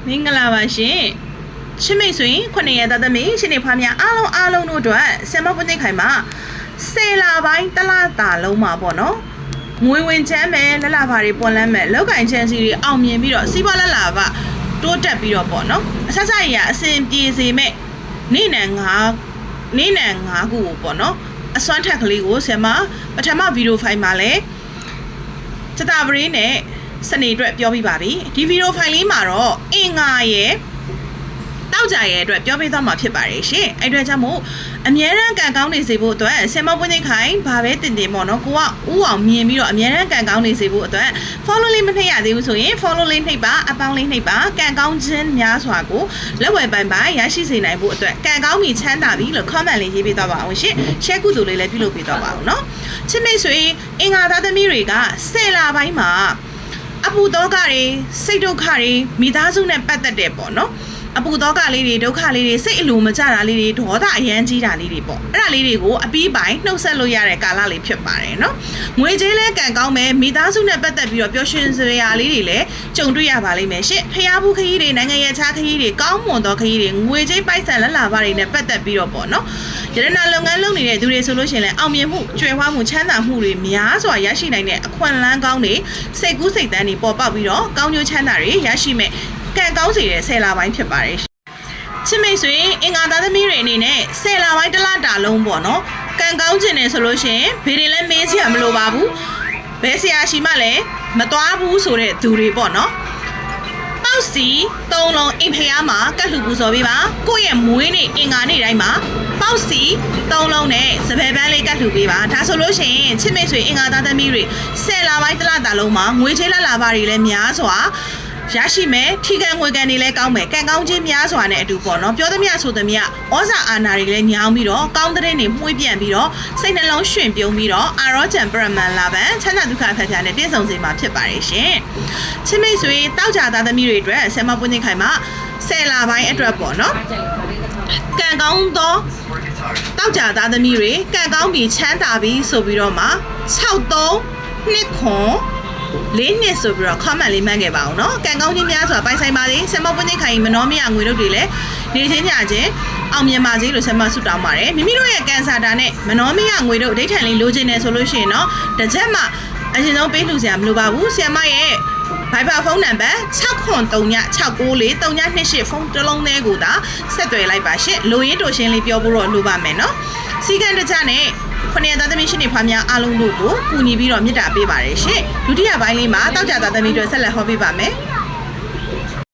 မင်္ဂလာပါရှင်ချစ်မိတ်ဆွေခုနှစ်ရက်သမီးရှင်နေဖွားများအားလုံးတို့အတွက်ဆင်မပွင့်သိခိုင်မှာ10လပိုင်းတလတာလုံးမှာပေါ့နော်ငွေဝင်ချမ်းမယ်လလဘာတွေပွန်လန်းမယ်လောက်ကင်ချမ်းစီတွေအောင်မြင်ပြီးတော့စီးပွားလလဘာတိုးတက်ပြီးတော့ပေါ့နော်အဆက်ဆက်ရအစဉ်ပြေစေမဲ့နေနံ9ခုကိုပေါ့နော်အစွမ်းထက်ကလေးကိုဆင်မပထမဗီဒီယိုဖိုင်မှာလဲစတာပရီနဲ့စနေအတွက်ပြောပြပါပြီဒီဗီဒီယိုဖိုင်လေးမှာတော့အင်္ဂါရဲ့တောက်ကြရဲ့အတွက်ပြောပြသွားမှာဖြစ်ပါတယ်ရှင်အဲ့အတွက်ကြောင့်မို့အမြဲတမ်းကန်ကောင်းနေစေဖို့အတွက်ဆင်မပွင့်သိခိုင်ဘာပဲတင်ပေါ့နော်ကိုကဥအောင်မြင်ပြီးတော့အမြဲတမ်းကန်ကောင်းနေစေဖို့အတွက် follow လေးမနှိပ်ရသေးဘူးဆိုရင် follow လေးနှိပ်ပါအပေါင်းလေးနှိပ်ပါကန်ကောင်းခြင်းများစွာကိုလက်ဝယ်ပိုင်ရရှိစေနိုင်ဖို့အတွက်ကန်ကောင်းပြီချမ်းသာပြီလို့ comment လေးရေးပေးသွားပါအောင်ရှင် share ကုသိုလ်လေးလည်းပြုလုပ်ပေးသွားပါအောင်နော်ချစ်မိတ်ဆွေအင်္ဂါသားသမီးတွေက10လပိုင်းမှာအပူတော့ကတွေစိတ်ဒုက္ခတွေမိသားစုနဲ့ပတ်သက်တယ်ပေါ့နော်အပူတော့ကလေးတွေဒုက္ခလေးတွေစိတ်အလိုမကျတာလေးတွေဒေါသအရမ်းကြီးတာလေးတွေပေါ့အဲ့ဒါလေးတွေကိုအပီးပိုင်းနှုတ်ဆက်လို့ရတဲ့ကာလလေးဖြစ်ပါတယ်နော်ငွေကြေးလဲကန်ကောင်းမယ်မိသားစုနဲ့ပတ်သက်ပြီးတော့ပျော်ရွှင်စရာလေးတွေလည်းကြုံတွေ့ရပါလိမ့်မယ်ရှင့်ဖျားဘူးခရီးတွေနိုင်ငံရဲ့ခြားခရီးတွေကောင်းမွန်သောခရီးတွေငွေကြေးပိုက်ဆံလက်လာပါတွေနဲ့ပတ်သက်ပြီးတော့ပေါ့နော်ရတနာလုပ်ငန်းလုပ်နေတဲ့သူတွေဆိုလို့ရှိရင်လည်းအောင်မြင်မှုကြွယ်ဝမှုချမ်းသာမှုတွေများစွာရရှိနိုင်တဲ့အခွင့်အလမ်းကောင်းတွေစိတ်ကူးစိတ်တန်းတွေပေါ်ပေါက်ပြီးတော့ကောင်းကျိုးချမ်းသာတွေရရှိမဲ့ကန်ကောင်းစေတဲ့10လပိုင်းဖြစ်ပါတယ်ချစ်မိတ်ဆွေအင်္ဂါသားသမီးတွေအနေနဲ့10လပိုင်းတစ်လတာလုံးပေါ့နော်ကန်ကောင်းခြင်းနေဆိုလို့ရှိရင်ဘေးတွေလည်းမေးချင်မလို့ပါဘူးဘယ်ဆရာရှိမှလည်းမသွားဘူးဆိုတဲ့သူတွေပေါ့နော်ပေါက်စီ3လုံးအိမ်ဖျားမှာကတ်လှူပူဇော်ပေးပါကိုယ့်ရဲ့မွေးနေ့အင်္ဂါနေ့တိုင်းမှာပေါက်စီ3လုံးနဲ့စပယ်ပန်းလေးကတ်လှူပေးပါဒါဆိုလို့ရှိရင်ချစ်မိတ်ဆွေအင်္ဂါသားသမီးတွေ10လပိုင်းတစ်လတာလုံးမှာငွေချေးလက်လာပါတွေလည်းများစွာရရှိမယ်ထိခံငွေကန်တွေလည်းကောင်းမယ်ကန်ကောင်းခြင်းများစွာနဲ့အတူပေါ့နော်ပြောသမျှဆိုသမျှဩဇာအာဏာတွေလည်းညောင်းပြီးတော့ကောင်းတဲ့နေမှုပြန့်ပြီးတော့စိတ်နှလုံးရွှင်ပြုံးပြီးတော့အာရောဂျန်ပရမန်လာဘန်ချမ်းသာဒုက္ခဖက်ဖျားနဲ့ပြည့်စုံစေမှာဖြစ်ပါတယ်ရှင်ချစ်မိတ်ဆွေတောက်ကြသားသမီးတွေအတွက်ဆယ်မပွင့်သိခိုင်မှာ10လပိုင်းအတွက်ပေါ့နော်ကန်ကောင်းသောတောက်ကြသားသမီးတွေကန့်ကောင်းပြီးချမ်းသာပြီးဆိုပြီးတော့မှ63နှစ်ခွန်လေးနှစ်ဆိုပြီးတော့ comment လေးမှတ်ခဲ့ပါအောင်နော်ကန်ကောင်းခြင်းများစွာပိုင်ဆိုင်ပါစေဆင်မပွင့်သိခိုင်မနှောမရငွေတို့တွေလည်းနေချင်းညချင်းအောင်မြင်ပါစေလို့ဆင်မဆုတောင်းပါတယ်မိမိတို့ရဲ့ကန်ဆာတာနဲ့မနှောမရငွေတို့ဒိဋ္ဌံလေးလိုချင်တယ်ဆိုလို့ရှိရင်တော့တစ်ချက်မှအရင်ဆုံးပေးလှူစရာမလိုပါဘူးဆင်မရဲ့Viber ဖုန်းနံပါတ်693694328ဖုန်းတစ်လုံးသေးကိုသာဆက်သွယ်လိုက်ပါရှင့်လိုရင်းတိုရှင်လေးပြောဖို့တော့လိုပါမယ်နော်စီကံတကြနဲ့ခုနှစ်သားသမီးရှင်တွေဖွားများအားလုံးတို့ကိုကူညီပြီးတော့မြတ်တာပေးပါတယ်ရှင့်ဒုတိယပိုင်းလေးမှာတောက်ကြသားသမီးတွေဆက်လက်ဟောပေးပါမယ်